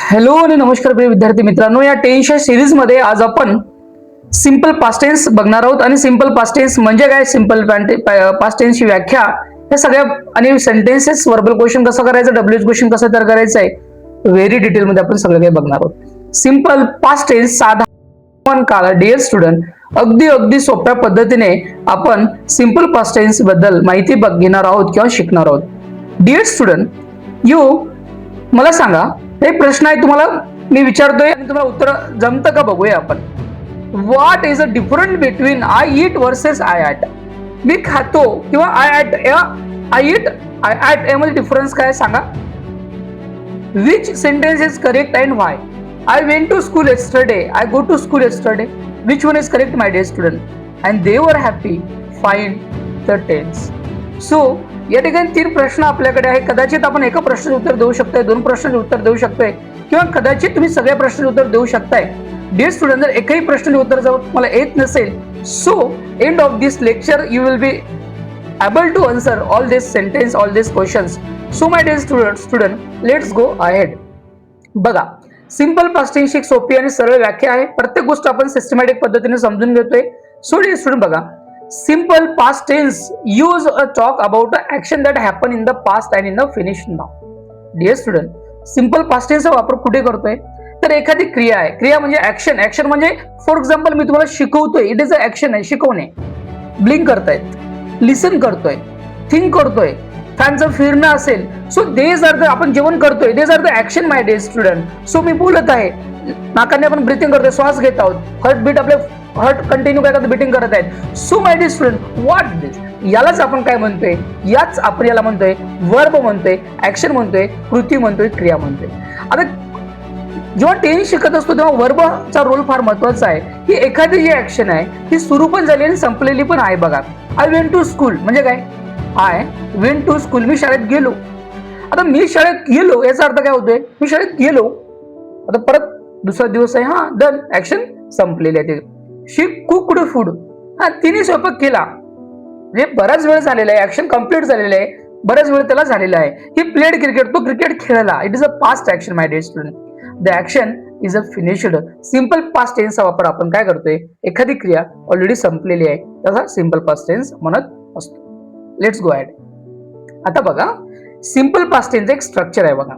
Hello आणि नमस्कार प्रिय विद्यार्थी मित्रांनो, या टेन्सच्या सिरीज मध्ये आज आपण सिंपल पास्ट टेन्स बघणार आहोत. आणि सिंपल पास्ट टेन्स म्हणजे काय, सिंपल पास्ट टेन्सची व्याख्या, हे सगळ्या आणि सेंटेन्सेस, वर्बल क्वेश्चन कसं करायचं, डब्ल्यूएच क्वेश्चन कसं तयार करायचं आहे, व्हेरी डिटेल मध्ये आपण सगळं काही बघणार आहोत. सिंपल पास्ट टेन्स साधारण काळ. डिअर स्टुडंट, अगदी अगदी सोप्या पद्धतीने आपण सिंपल पास्ट टेन्स बद्दल माहिती घेणार आहोत किंवा शिकणार आहोत. डिअर स्टुडंट, मला सांगा, एक प्रश्न आहे तुम्हाला मी विचारतोय आणि तुम्हाला उत्तर जमतं का बघूया आपण. What is a different between I eat versus I ate. मी खातो किंवा आय ॲट या आय ईट आय ॲट यामध्ये डिफरन्स काय सांगा. Which sentence is correct and why. I went to school yesterday. I go to school yesterday. Which one is correct my dear student. And they were happy. Find the tense. So या ठिकाणी 3 प्रश्न आपल्याकडे आहे. कदाचित आपण एका प्रश्नाचे उत्तर देऊ शकतोय, 2 प्रश्नाचे उत्तर देऊ शकतोय, किंवा कदाचित तुम्ही सगळ्या प्रश्नाचे उत्तर देऊ शकताय. डिअर स्टुडंट, जर एकही प्रश्नाचे उत्तर जर तुम्हाला येत नसेल, so end of this lecture you will be able to answer all this sentence, all these questions. So my dear student, let's go ahead. बघा, सिंपल पास्ट टेन्स एक सोपी आणि सरळ व्याख्या आहे. प्रत्येक गोष्ट आपण सिस्टमॅटिक पद्धतीने समजून घेतोय. सो डिअर स्टुडंट, बघा, simple past tense use a talk about a action that happen in the past and in the finish now. Dear student, simple past टेन्सचा वापर कुठे करतोय, तर एखादी क्रिया आहे. क्रिया म्हणजे ऍक्शन. ऍक्शन म्हणजे फॉर एक्झाम्पल मी तुम्हाला शिकवतोय, इट इज अ ऍक्शन आहे, शिकवणे. ब्लिंक करतायत, लिसन करतोय, थिंक करतोय, फॅनचं फिरणं असेल. सो देज आर द, आपण जेवण करतोय, these are the action my dear student. So मी बोलत आहे, नाकाने आपण ब्रिथिंग करतोय, श्वास घेत आहोत, हार्ट बीट आपले हार्ट कंटिन्यू काय करतो, बिटिंग करत आहेत. So my dear student, what this, यालाच आपण काय म्हणतोय, याच आपण याला म्हणतोय वर्ब म्हणतोय, ऍक्शन म्हणतोय, कृती म्हणतोय, क्रिया म्हणतोय. आता जेव्हा टेन्स शिकत असतो तेव्हा वर्बचा रोल फार महत्वाचा आहे. ही एखादी जी ऍक्शन आहे ती सुरू पण झाली आणि संपलेली पण आहे. बघा, आय वेंट टू स्कूल म्हणजे काय, आय वेंट टू स्कूल, मी शाळेत गेलो. आता मी शाळेत गेलो याचा अर्थ काय होतोय, मी शाळेत गेलो. आता परत दुसरा दिवस आहे, हा डन, ऍक्शन संपलेली आहे. शी कुक्ड फूड, हा तिने स्वयंपाक केला, म्हणजे बराच वेळ झालेला आहे, ऍक्शन कंप्लीट झालेलं आहे, बराच वेळ त्याला झालेला आहे. ही प्लेड क्रिकेट, तो क्रिकेट खेळला. It is a past action my dear student. The action is a finished. Simple past टेन्सचा वापर आपण काय करतोय, एखादी क्रिया ऑलरेडी संपलेली आहे त्याचा सिंपल पास्ट टेन्स म्हणत असतो. Let's go ahead. आता बघा, सिंपल पास्ट टेन्सचं एक स्ट्रक्चर आहे. बघा,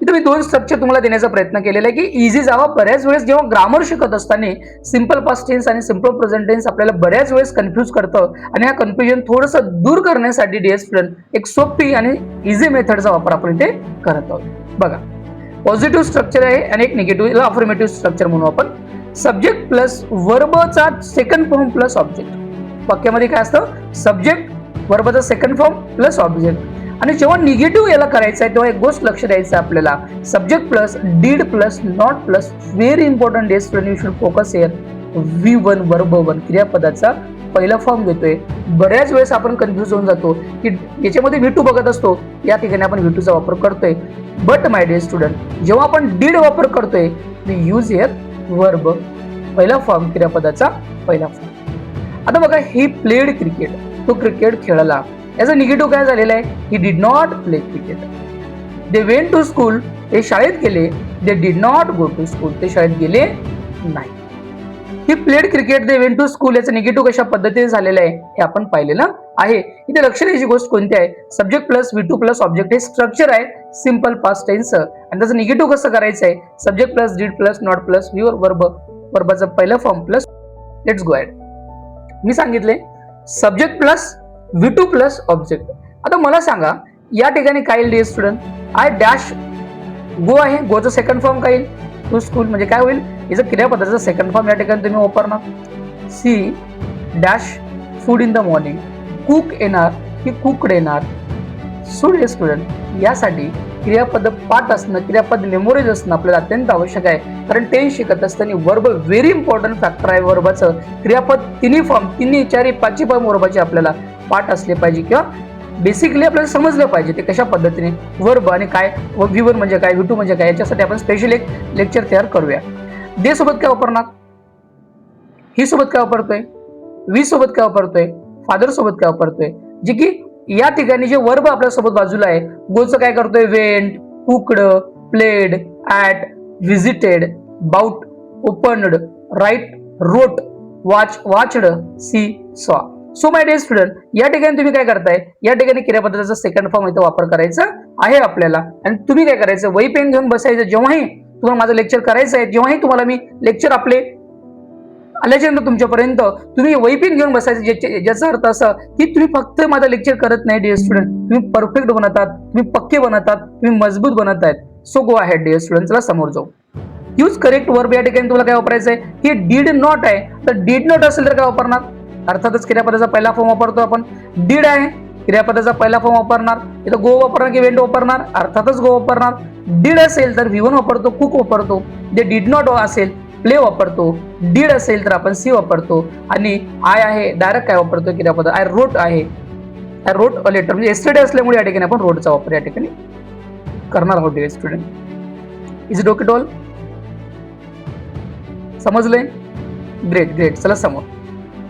इथे मी 2 स्ट्रक्चर तुम्हाला देण्याचा प्रयत्न केलेला आहे की इझी जावा. बऱ्याच वेळेस जेव्हा ग्रामर शिकत असताना सिंपल पास्ट टेन्स आणि सिंपल प्रेझेंट टेन्स आपल्याला बऱ्याच वेळेस कन्फ्यूज करतं, आणि हा कन्फ्युजन थोडंसं दूर करण्यासाठी डिअर स्टुडंट एक सोपी आणि इझी मेथडचा वापर आपण इथे करत आहोत. बघा, पॉझिटिव्ह स्ट्रक्चर आहे आणि एक निगेटिव्ह, याला अफर्मेटिव्ह स्ट्रक्चर म्हणू आपण. सब्जेक्ट प्लस वर्बचा सेकंड फॉर्म प्लस ऑब्जेक्ट. वाक्यामध्ये काय असतं, सब्जेक्ट, वर्बचा सेकंड फॉर्म प्लस ऑब्जेक्ट. आणि जेव्हा निगेटिव्ह याला करायचं आहे तेव्हा एक गोष्ट लक्ष द्यायचं आहे आपल्याला, subject plus did plus not plus, very important dear student, you should focus here, V1 verb 1 क्रियापदाचा पहिला फॉर्म घेतोय. बऱ्याच वेळेस आपण कन्फ्युज होऊन जातो की याच्यामध्ये V2 बघत असतो, या ठिकाणी आपण V2चा वापर करतोय. बट माय डिअर स्टुडंट, जेव्हा आपण डीड वापर करतोय, वी यूज हिअर वर्ब पहिला फॉर्म, क्रियापदाचा पहिला फॉर्म. आता बघा, ही प्लेड क्रिकेट, तो क्रिकेट खेळला. याचा निगेटिव्ह काय झालेला आहे, he did not play cricket. They went to school, ते शाळेत गेले. They did not go to school, ते शाळेत गेले नाही. He played cricket, they went to school, याचा निगेटिव्ह कशा पद्धतीने झालेला आहे हे आपण पाहिलेलं आहे. इथे लक्ष द्यायची गोष्ट कोणती आहे, subject plus V2 plus object हे स्ट्रक्चर आहे सिंपल पास्ट टेन्स. आणि त्याचं निगेटिव्ह कसं करायचं आहे, subject plus did plus not plus viewer verb, वर्बाचा पहिला form plus. Let's go ahead. मी सांगितले subject plus V2 plus object. आता मला सांगा, या ठिकाणी काय येईल डिअर स्टुडंट, आय डॅश गो आहे, गोचा सेकंड फॉर्म काय येईल, टू स्कूल, म्हणजे काय होईल, याचं क्रियापदाचा सेकंड फॉर्म या ठिकाणी तुम्ही वापरणार. She dash food in the morning, cook येणार की कुकड येणार. सो डिअर स्टुडंट, यासाठी क्रियापद पाठ असणं, क्रियापद मेमोरीज असणं आपल्याला अत्यंत आवश्यक आहे. कारण टेन्स शिकत असताना वर्ब व्हेरी इम्पॉर्टंट फॅक्टर आहे. वर्बाचं क्रियापद तिन्ही फॉर्म, तिन्ही चारी पाचही फॉर्म वर्बाचे आपल्याला पाठ असले पाहिजे, किंवा बेसिकली आपल्याला समजलं पाहिजे ते कशा पद्धतीने वर्ब आणि काय, V1 म्हणजे काय, V2 म्हणजे काय, याच्यासाठी आपण स्पेशल एक लेक्चर तयार करूया. दे सोबत काय वापरणार, ही सोबत काय वापरतोय, वी सोबत काय वापरतोय, फादर सोबत काय वापरतोय, जे की या ठिकाणी जे वर्ब आपल्या सोबत बाजूला आहे, गोचं काय करतोय, went, cooked, played, ate, visited, bought, opened, write, wrote, watch, watched, see, saw. So my dear student, या ठिकाणी तुम्ही काय करताय, या ठिकाणी क्रियापदाचा सेकंड फॉर्म इथे वापर करायचा आहे आपल्याला. आणि तुम्ही काय करायचं, वही पेन घेऊन बसायचं. जेव्हाही तुम्हाला माझं लेक्चर करायचं आहे, जेव्हाही तुम्हाला मी लेक्चर आपले आल्याच्यानंतर तुमच्यापर्यंत तुम्ही वही पेन घेऊन बसायचं. ज्याचा अर्थ असा की तुम्ही फक्त माझं लेक्चर करत नाही डिअर स्टुडंट, तुम्ही परफेक्ट बनतात, तुम्ही पक्के बनतात, तुम्ही मजबूत बनत आहेत. So go ahead dear student, चला समोर जाऊ. यूज करेक्ट वर्ब, या ठिकाणी तुला काय वापरायचं आहे, हे डीड नॉट आहे, तर डीड नॉट असेल तर काय वापरणार, अर्थातच क्रियापदाचा पहिला फॉर्म वापरतो आपण. डीड आहे, क्रियापदाचा पहिला फॉर्म वापरणार. इथं गो वापरणार की वेंट वापरणार, अर्थातच गो वापरणार. डीड असेल तर V1 वापरतो, कुक वापरतो. जे डीड नॉट असेल प्ले वापरतो. डीड असेल तर आपण सी वापरतो. आणि आय आहे, डायरेक्ट काय वापरतो क्रियापद, आय रोट आहे, आय रोट अ लेटर, म्हणजे एस्टरडे असल्यामुळे या ठिकाणी आपण रोटचा वापर या ठिकाणी करणार आहोत dear student. Is it okay to all? समजलंय? Great great. चला समोर.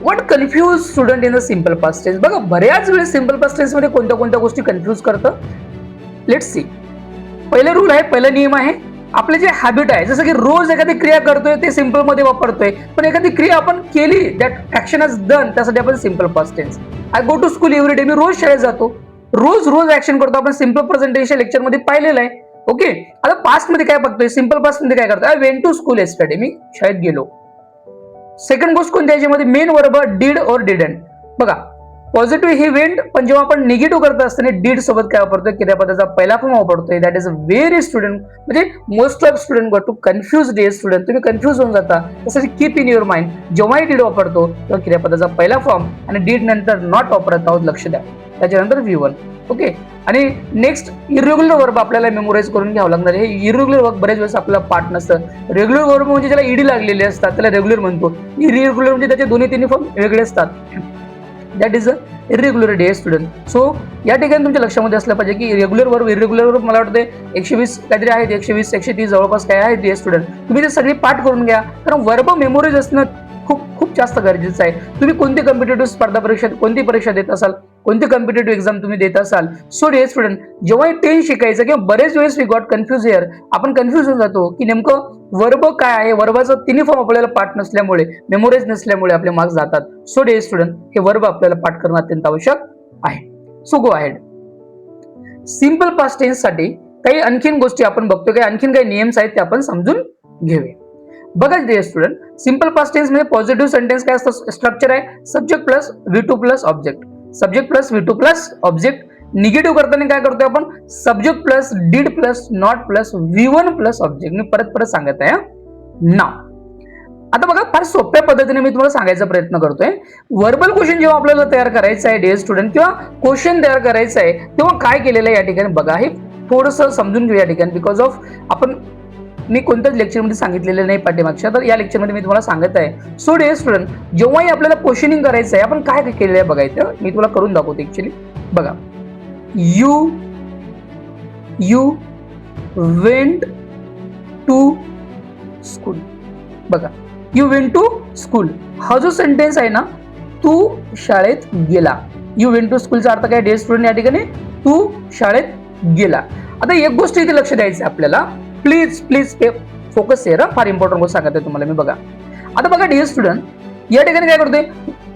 What confuse student in the simple past tense. बघा बऱ्याच वेळेस सिंपल पास्ट टेन्स मध्ये कोणत्या कोणत्या गोष्टी कन्फ्यूज करतं. Let's see. पहिला रूल आहे, पहिला नियम आहे, आपले जे हॅबिट आहे, जसं की रोज एखादी क्रिया करतोय ते सिंपल मध्ये वापरतोय, पण एखादी क्रिया आपण केली, दॅट ऍक्शन इज डन, त्यासाठी आपण simple past tense. I go to school every day, मी रोज शाळेत जातो, रोज रोज ऍक्शन करतो, आपण सिंपल प्रेझेंटेशन लेक्चर मध्ये पाहिलेलं आहे. ओके, आता पास्ट मध्ये काय बघतोय, सिंपल पास्ट मध्ये काय करतोय, I went to school yesterday, मी शाळेत गेलो. सेकंड गोष्ट कोणत्या याच्यामध्ये, मेन वर्ब डीड और डिडंट. बघा पॉझिटिव्ह ही वेंट, पण जेव्हा आपण निगेटिव्ह करत असताना डीड सोबत काय वापरतोय, क्रियापदाचा पहिला फॉर्म वापरतोय. That is a very student, म्हणजे most of student go to confuse dear student, तुम्ही कन्फ्यूज होऊन जाता. तसंच कीप इन युअर माइंड, जेव्हाही डीड वापरतो तेव्हा क्रियापदाचा पहिला फॉर्म आणि डीड नंतर नॉट वापरत आहोत, लक्ष द्या. त्याच्यानंतर V1. ओके, आणि नेक्स्ट इरेग्युलर वर्ब आपल्याला मेमोराइज करून घ्यावं लागणार. हे इरेग्युलर वर्ब बरेच वेळेस आपल्याला पाठ नसतं. रेग्युलर वर्ब म्हणजे ज्याला ईडी लागलेले असतात त्याला रेग्युलर म्हणतो. इरेग्युलर म्हणजे त्याचे दोन्ही तिन्ही फॉर्म वेगळे असतात. That is a irregular dear student. So या ठिकाणी तुमच्या लक्षामध्ये असलं पाहिजे की रेग्युलर वर्ब, इरेग्युलर वर्ब मला वाटते 120 काहीतरी आहेत, 120 130 जवळपास काय आहेत डिअर स्टुडंट. तुम्ही ते सगळी पाठ करून घ्या, कारण वर्ब मेमोराइज असणं खूप खूप जास्त गरजेचं आहे. तुम्ही कोणती कॉम्पिटेटिव्ह स्पर्धा परीक्षा, कोणती परीक्षा देत असाल, कोणती कॉम्पिटेटिव्ह एक्झाम तुम्ही देत असाल, सो डिअर स्टुडंट जेव्हा टेन्स शिकायचं किंवा बरेच वेळेस वी गॉट कन्फ्यूज हिअर, आपण कन्फ्यूज होऊन जातो की नेमकं वर्ब काय आहे. वर्बाचं तिन्ही फॉर्म आपल्याला पाठ नसल्यामुळे, मेमोराइज नसल्यामुळे आपले मार्क्स जातात. सो डिअर स्टुडंट हे वर्ब आपल्याला पाठ करणं अत्यंत आवश्यक आहे. So go ahead. Simple past tense साठी काही आणखीन गोष्टी आपण बघतो, काही आणखीन काही नियम्स आहेत ते आपण समजून घेऊया. बघा dear student, simple past tense मध्ये पॉझिटिव्ह सेंटेन्स काय असतं, स्ट्रक्चर आहे subject plus V2 plus object, subject plus V2 plus object. Negative करताना काय करतोय आपण, subject plus did plus not plus V1 plus object. मी परत परत सांगत आहे नाव. आता बघा फार सोप्या पद्धतीने मी तुम्हाला सांगायचा प्रयत्न करतोय. वर्बल क्वेश्चन जेव्हा आपल्याला तयार करायचं आहे डिअर स्टुडंट, किंवा क्वेश्चन तयार करायचं आहे, तेव्हा काय केलेलं आहे या ठिकाणी बघा, हे थोडंसं समजून घेऊ या ठिकाणी. बिकॉज ऑफ आपण, मी कोणत्याच लेक्चरमध्ये सांगितलेलं नाही पाठीमागच्या, तर या लेक्चरमध्ये मी तुम्हाला सांगत आहे. सो डिअर स्टुडंट जेव्हाही आपल्याला क्वेश्चनिंग करायचं आहे, आपण काय केलेलं आहे बघायचं, मी तुला करून दाखवतो ऍक्च्युली. बघा, यू वेंट टू स्कूल. बघा, यू वेंट टू स्कूल हा जो सेंटेन्स आहे ना, तू शाळेत गेला. यू वेंट टू स्कूलचा अर्थ काय डिअर स्टुडंट या ठिकाणी, तू शाळेत गेला. आता एक गोष्ट इथे लक्ष द्यायचं आहे आपल्याला, प्लीज प्लीज फोकस हिअर, फार इम्पॉर्टंट गोष्ट सांगत आहे तुम्हाला मी. बघा आता बघा डिअर स्टुडंट, या ठिकाणी काय करतोय,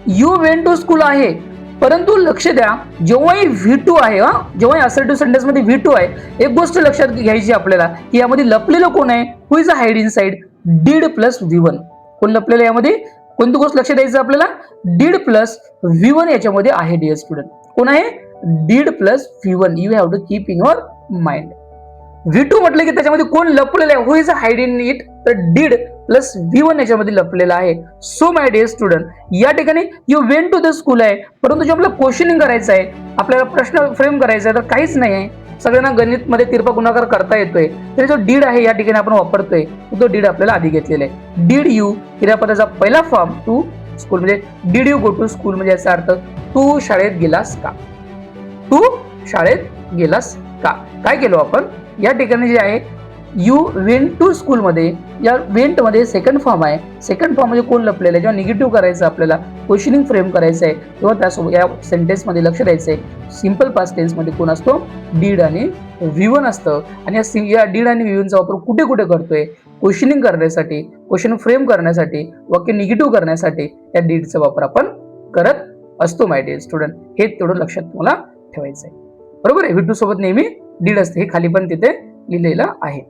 यू वेंट टू स्कूल आहे, परंतु लक्ष द्या जेव्हाही V2 आहे, जेव्हा असर्टिव्ह सेंटेन्स मध्ये V2 आहे, एक गोष्ट लक्षात घ्यायची आपल्याला की यामध्ये लपलेलं कोण आहे, who is a hide inside, did plus V1. कोण लपलेलं यामध्ये, कोणती गोष्ट लक्ष द्यायचं आपल्याला, डीड प्लस V1 याच्यामध्ये आहे डिअर स्टुडंट. कोण आहे, did plus V1. You have to keep in your mind. V2 म्हटलं की त्याच्यामध्ये कोण लपलेलं आहे, who is hide in it, तर डीड प्लस V1 याच्यामध्ये लपलेला आहे. सो माय डिअर स्टुडंट या ठिकाणी you went to the school आहे, परंतु जे आपल्याला क्वेश्चनिंग करायचं आहे, आपल्याला प्रश्न फ्रेम करायचा आहे, तर काहीच नाही आहे. सगळ्यांना गणित मध्ये तिरपा गुणाकार करता येतोय, तरी जो डीड आहे या ठिकाणी आपण वापरतोय, तो डीड आपल्याला आधी घेतलेला आहे. डीड यू क्रियापदाचा पहिला फॉर्म टू स्कूल, म्हणजे did you go to school, म्हणजे याचा अर्थ तू शाळेत गेलास का, तू शाळेत गेलास का. काय केलो आपण या ठिकाणी जे आहे यू वेंट टू स्कूल मध्ये, या वेंट मध्ये सेकंड फॉर्म आहे. सेकंड फॉर्म म्हणजे कोण लपलेलं आहे. जेव्हा निगेटिव्ह करायचं आपल्याला, क्वेश्चनिंग फ्रेम करायचं आहे, तेव्हा त्यासोबत या सेंटेन्स मध्ये लक्ष द्यायचंय. सिंपल पास्ट टेन्स मध्ये कोण असतो? डीड आणि V1 असतं. आणि या डीड आणि V1 चा वापर कुठे कुठे करतोय? क्वेश्चनिंग करण्यासाठी, क्वेश्चन फ्रेम करण्यासाठी, वाक्य निगेटिव्ह करण्यासाठी या डीडचा वापर आपण करत असतो माय डिअर स्टुडंट. हे तेवढं लक्षात तुम्हाला ठेवायचं आहे. बरोबर आहे. V2 सोबत नेहमी डीड असते. हे खाली पण तिथे लिहिलेलं आहे.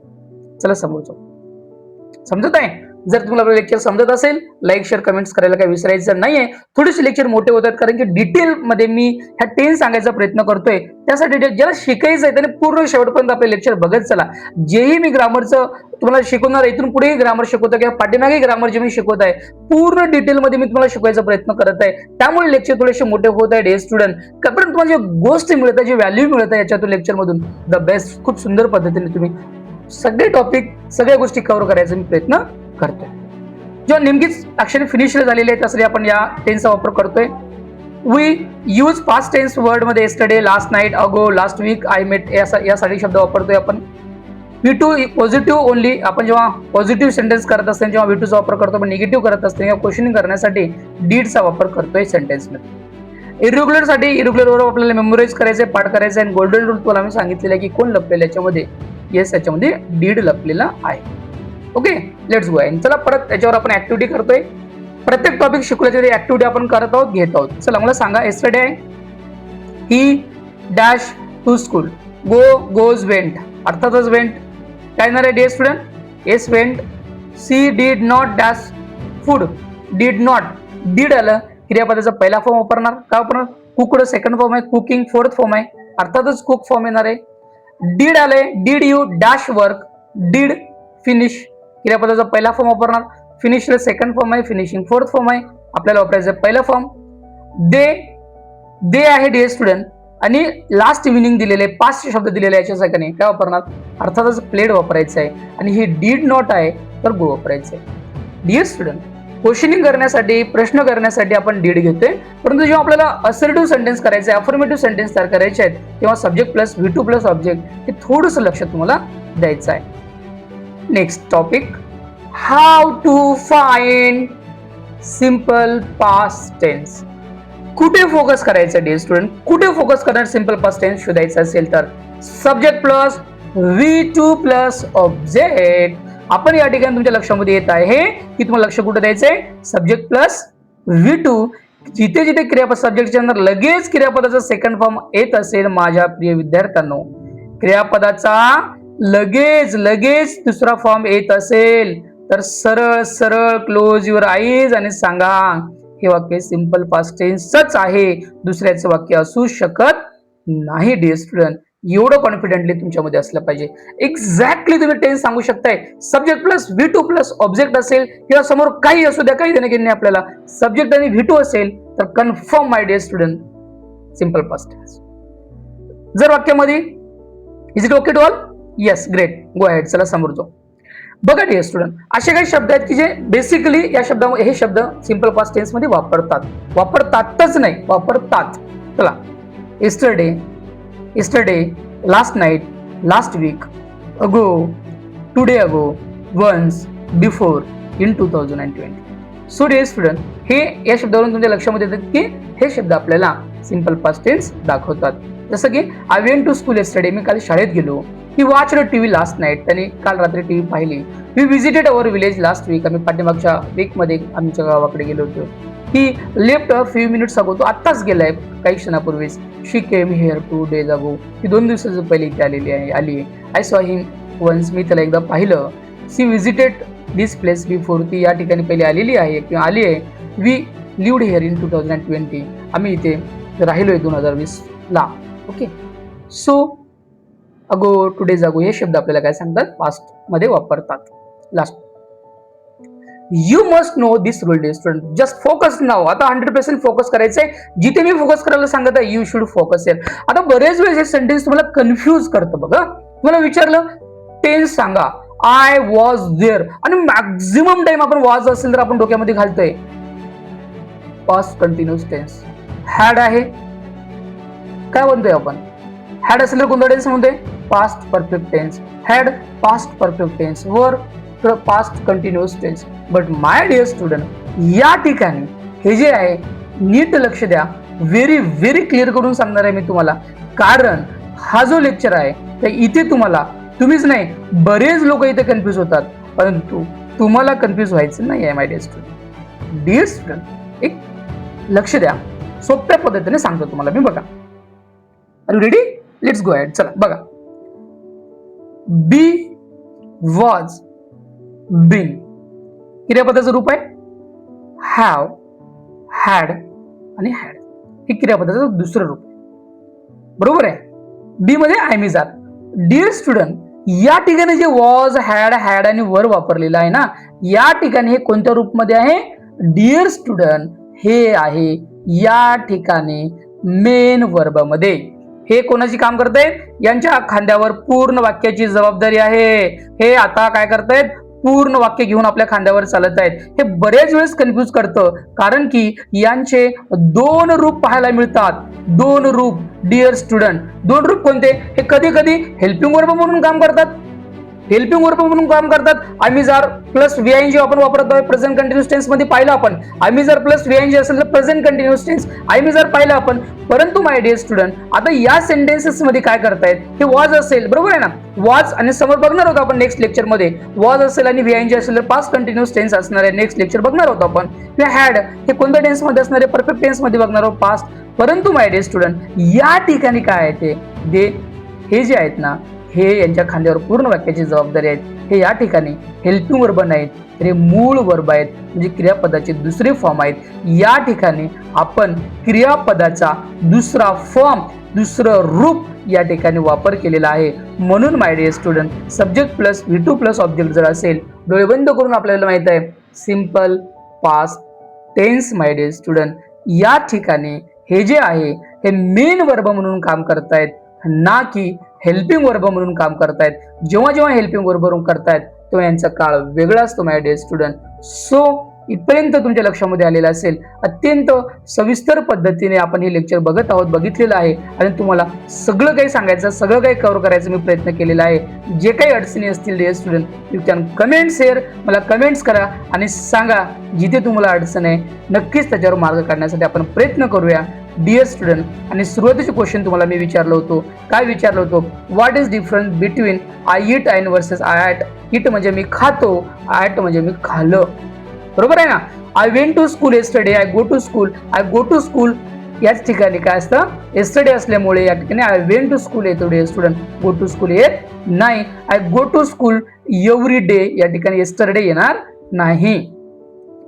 चला समोर जाऊ. समजत आहे? जर तुम्हाला आपलं लेक्चर समजत असेल, लाईक शेअर कमेंट्स करायला काही विसरायचं नाहीये. थोडेसे लेक्चर मोठे होतात कारण की डिटेल मध्ये मी ह्या टेन्स सांगायचा प्रयत्न करतोय. त्यासाठी ज्याला शिकायचं आहे त्याने पूर्ण शेवटपर्यंत आपले लेक्चर बघत चला. जेही मी ग्रामरचं तुम्हाला शिकवणार, इथून पुढेही ग्रामर शिकवतो किंवा पाठीमागे ग्रामर जे मी शिकवत आहे, पूर्ण डिटेलमध्ये मी तुम्हाला शिकवायचा प्रयत्न करत आहे. त्यामुळे लेक्चर थोडेसे मोठे होत आहे डिअर स्टुडंट. कारण तुम्हाला जी गोष्ट मिळत आहे, जी व्हॅल्यू मिळत आहे याच्यातून लेक्चरमधून, द बेस्ट, खूप सुंदर पद्धतीने तुम्ही सगळे टॉपिक, सगळ्या गोष्टी कव्हर करायचा मी प्रयत्न करतोय. जेव्हा नेमकीच अक्षरे फिनिश झालेले आहेत त्यासाठी आपण या टेन्सचा वापर करतोय. We use past tense word मध्ये yesterday, last night, ago, last week, I met यासाठी शब्द वापरतोय आपण. V2 positive only. आपण जेव्हा पॉझिटिव्ह सेंटेन्स करत असताना जेव्हा V2 चा वापर करतो, पण निगेटिव्ह करत असताना किंवा क्वेश्चनिंग करण्यासाठी डीडचा वापर करतोय सेंटेन्स मध्ये. इरेग्युलर साठी इरेग्युलर वर्ब आपल्याला मेमोराइज करायचे, पाठ करायचे. आणि गोल्डन रूल तुम्हाला मी सांगितलेलं आहे की कोण लपलेलं याच्यामध्ये. येस, याच्यामध्ये डीड लपलेला आहे. Okay, let's go. चला परत याच्यावर आपण ऍक्टिव्हिटी करतोय. प्रत्येक टॉपिक शिकवल्याच्या ऍक्टिव्हिटी आपण करत आहोत, घेत आहोत. चला मला सांगा. येस्टरडे आहे he dash to school, go, goes, went. अर्थातच वेंट काय येणार आहे dear student? Yes, went. She did not dash food, did not. Did आलं, क्रियापदाचा पहिला फॉर्म वापरणार. काय वापरणार? कुकड सेकंड फॉर्म आहे, कुकिंग फोर्थ फॉर्म आहे, अर्थातच कुक फॉर्म येणार आहे. डीड आले, did you dash work, did finish, क्रियापदाचा पहिला फॉर्म वापरणार. फिनिश सेकंड फॉर्म आहे, फिनिशिंग फोर्थ फॉर्म आहे, आपल्याला वापरायचं पहिला फॉर्म. दे, दे आहे डिअर स्टुडंट. आणि लास्ट इव्हिनिंग दिलेले, पास्ट शब्द दिलेले याच्या ठिकाणी काय वापरणार? अर्थातच प्लेड वापरायचं आहे. आणि हे डीड नॉट आहे तर गो वापरायचं आहे. डिअर स्टुडंट, क्वेश्चनिंग करण्यासाठी, प्रश्न करण्यासाठी आपण डीड घेतोय. परंतु जेव्हा आपल्याला असर्टिव्ह सेंटेन्स करायचे, अफर्मेटिव्ह सेंटेन्स तयार करायचे आहेत, तेव्हा subject plus V2 plus object हे थोडंसं लक्षात तुम्हाला द्यायचं आहे. Next topic, how to find simple past tense. कुठे फोकस करायचं डिअर स्टुडंट? कुठे फोकस करणार सिंपल पास्ट टेन्स शोधायचं असेल तर subject plus V2 plus object. आपण या ठिकाणी तुमच्या लक्षामध्ये येत आहे की तुम्हाला लक्ष कुठे द्यायचंय? Subject plus V2. जिथे जिथे क्रियापद सब्जेक्टच्या नंतर लगेच क्रियापदाचा सेकंड फॉर्म येत असेल माझ्या प्रिय विद्यार्थ्यांनो, क्रियापदाचा लगेच लगेच दुसरा फॉर्म येत असेल तर सरळ सरळ क्लोज युअर आईज आणि सांगा हे वाक्य सिंपल पास्ट टेन्सच आहे, दुसऱ्याचं वाक्य असू शकत नाही डिअर स्टुडंट. एवढं कॉन्फिडेंटली तुमच्यामध्ये असलं पाहिजे. एक्झॅक्टली तुम्ही टेन्स सांगू शकताय. Subject plus V2 plus object असेल किंवा समोर काही असू द्या, काही देणं घेणे आपल्याला, सब्जेक्ट आणि V2 असेल तर confirm my dear student simple past tense. जर वाक्यामध्ये is it okay to all? Yes, great, go ahead. चला समोर जाऊ. बघा डिअर स्टुडंट, असे काही शब्द आहेत की जे बेसिकली या शब्दामध्ये, हे शब्द सिंपल पास्ट टेन्स मध्ये वापरतातच नाही, वापरतात. चला, yesterday, yesterday, last night, last week, ago, today ago, once, before, in 2020. So dear student, हे या शब्दावरून तुमच्या लक्षामध्ये येतात की हे शब्द आपल्याला सिंपल पास्ट टेन्स दाखवतात. जसं की I went to school yesterday, मी काल शाळेत गेलो. He watched TV last night, त्यांनी काल रात्री टीव्ही पाहिली. We visited our village last week, आम्ही पाठीमागच्या वीक मध्ये आमच्या गावाकडे गेलो होतो. He left a few minutes ago, तो आत्ताच गेलाय काही क्षणापूर्वीच. She came here 2 days ago, ही 2 दिवसाच्या पहिले इथे आली आहे. आय सॉ हिम वन्स, मी त्याला एकदा पाहिलं. सी विजिटेड दिस प्लेस बिफोर, ती या ठिकाणी पहिले आलेली आहे किंवा आली आहे. वी लिव्ड हिअर इन 2020, आम्ही इथे राहिलोय 2020 ला. ओके, सो अगो, 2 days ago हे शब्द आपल्याला काय सांगतात? पास्ट मध्ये वापरतात. Last, you must know this rule dear student. Just focus now. आता 100% फोकस करायचंय. जिथे मी फोकस करायला सांगत आहे, यू शुड फोकस हिअर. आता बरेच वेळेस हे सेंटेन्स तुम्हाला कन्फ्यूज करतं बघा. तुम्हाला विचारलं टेन्स सांगा, आय वॉज देअर, आणि मॅक्झिमम टाइम आपण वॉज असेल तर आपण डोक्यामध्ये घालतोय पास्ट कंटिन्युअस टेन्स. हॅड आहे, काय म्हणतोय आपण? हॅड असेल तर कोणता टेन्स म्हणतोय? Past perfect tense, had past perfect tense, were past continuous tense. But my dear student, या ठिकाणी हे जे आहे नीट लक्ष द्या, व्हेरी व्हेरी क्लिअर करून सांगणार आहे मी तुम्हाला. कारण हा जो लेक्चर आहे तर इथे तुम्हीच नाही बरेच लोक इथे कन्फ्युज होतात, परंतु तुम्हाला कन्फ्युज व्हायचं नाही आहे my dear student. Dear student, एक लक्ष द्या, सोप्या पद्धतीने सांगतो तुम्हाला मी. बघा, are you ready? Let's go ahead. चला बघा, बी, वॉज, बीन क्रियापदाचं रूप आहे. हॅव, हॅड आणि हॅड हे क्रियापदाचं दुसरं रूप आहे. बरोबर आहे. बी मध्ये I am is are. Dear student, या ठिकाणी जे वॉज, हॅड आणि वर वापरलेलं आहे ना, या ठिकाणी हे कोणत्या रूपमध्ये आहे? डिअर स्टुडंट, हे आहे या ठिकाणी मेन वर्ब मध्ये. हे कोणाची काम करतायत? यांच्या खांद्यावर पूर्ण वाक्याची जबाबदारी आहे. हे आता काय करतायत? पूर्ण वाक्य घेऊन आपल्या खांद्यावर चालत आहेत. हे बरेच वेळेस कन्फ्युज करतं, कारण की यांचे दोन रूप पाहायला मिळतात. दोन रूप डिअर स्टुडंट. दोन रूप कोणते? हे कधी कधी हेल्पिंग वर्ब म्हणून काम करतात. हेल्पिंग वर्ब म्हणून काम करतात. I is are plus VING आपण वापरत आहोत प्रेझेंट कंटिन्युअस टेन्स मध्ये. पाहिलं आपण. I is are plus VING असेल तर present continuous tense I is are पाहिलं आपण. परंतु माय डिअर स्टुडंट, आता या सेंटेन्सेस मध्ये काय करतायत? हे वॉज असेल, बरोबर आहे ना? वॉज आणि समोर बघणार होतो आपण नेक्स्ट लेक्चर मध्ये. वॉज असेल आणि VING असेल तर पास्ट कंटिन्युअस टेन्स असणार आहे. नेक्स्ट लेक्चर बघणार होतो आपण. हॅड हे कोणत्या टेन्स मध्ये असणार आहे? परफेक्ट टेन्स मध्ये बघणार आहोत, पास्ट. परंतु माय डिअर स्टुडंट, या ठिकाणी काय आहे ते हे जे आहेत ना, हे यांच्या खांद्यावर पूर्ण वाक्याची जबाबदारी आहेत. हे या ठिकाणी हेल्पिंग वर्ब नाहीत, तर हे मूळ वर्ब आहेत, म्हणजे क्रियापदाचे दुसरे फॉर्म आहेत. या ठिकाणी आपण क्रियापदाचा दुसरा फॉर्म, दुसरं रूप या ठिकाणी वापर केलेला आहे. म्हणून my dear student, subject plus V2 plus object जर असेल, डोळे बंद करून आपल्याला माहित आहे simple past tense. My dear student, या ठिकाणी हे जे आहे हे मेन वर्ब म्हणून काम करतायत, ना की हेल्पिंग वर्ब म्हणून काम करतायत. जेव्हा जेव्हा हेल्पिंग वर्ब म्हणून करतायत तेव्हा यांचा काळ वेगळा असतो माय डिअर स्टुडंट. सो इथपर्यंत तुमच्या लक्षामध्ये आलेलं असेल. अत्यंत सविस्तर पद्धतीने आपण हे लेक्चर बघितलेलं आहे आणि तुम्हाला सगळं काही सांगायचं, सगळं काही कव्हर करायचा मी प्रयत्न केलेला आहे. जे काही अडचणी असतील dear student, you can comments here. मला कमेंट्स करा आणि सांगा जिथे तुम्हाला अडचण आहे. नक्कीच त्याच्यावर मार्ग काढण्यासाठी आपण प्रयत्न करूया डिअर स्टुडंट. आणि सुरुवातीचे क्वेश्चन तुम्हाला मी विचारलं होतो. काय विचारलं होतं? What is difference between I it and versus I at? It म्हणजे मी खातो, ॲट म्हणजे मी खाल्लं. बरोबर आहे ना? I went to school yesterday, I go to school, I go to school. याच ठिकाणी काय असतं? येस्टरडे असल्यामुळे या ठिकाणी आय वेंट टू स्कूल येतो dear student, go to school येत नाही. I go to school every day, या ठिकाणी येस्टरडे येणार नाही.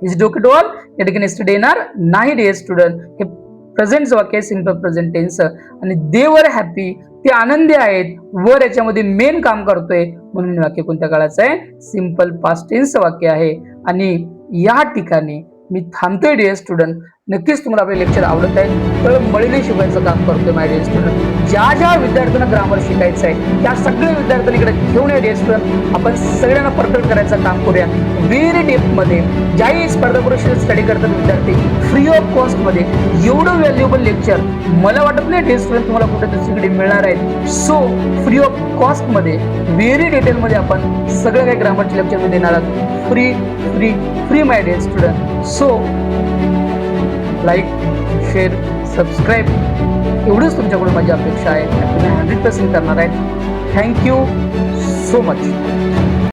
इज डोके टोल, या ठिकाणी येस्टरडे येणार नाही डिअर स्टुडंट. हे प्रेझेंट वाक्य आहे, सिंपल प्रेझेंट टेन्स. आणि दे वर हॅपी, ते आनंदी आहेत. वर याच्यामध्ये मेन काम करतोय म्हणून वाक्य कोणत्या काळाचं आहे? सिंपल पास्ट टेन्स वाक्य आहे. आणि या ठिकाणी मी थांबतोय डिअर स्टुडंट. नक्कीच तुम्हाला आपले लेक्चर आवडत आहे. तळमळीने शिकवायचं काम करतोय माय डिअर स्टुडंट. ज्या ज्या विद्यार्थ्यांना ग्रामर शिकायचं आहे त्या सगळ्या विद्यार्थ्यांकडे घेऊन या डिअर स्टुडंट. आपण सगळ्यांना परफेक्ट करायचं काम करूया व्हेरी डेप्थ मध्ये. ज्याही स्पर्धा परीक्षेत स्टडी करतात विद्यार्थी, फ्री ऑफ कॉस्ट मध्ये एवढं व्हॅल्युएबल लेक्चर मला वाटत नाही डिअर स्टुडंट तुम्हाला कुठे दुसरीकडे मिळणार आहे. सो फ्री ऑफ कॉस्ट मध्ये व्हेरी डिटेल मध्ये आपण सगळं काही ग्रामरचे लेक्चर मध्ये देणार आहोत. Free free free my dear student. So like, share, subscribe एवढंच तुमच्याकडून माझी अपेक्षा आहे. तुम्ही 100% करणार आहे. Thank you so much.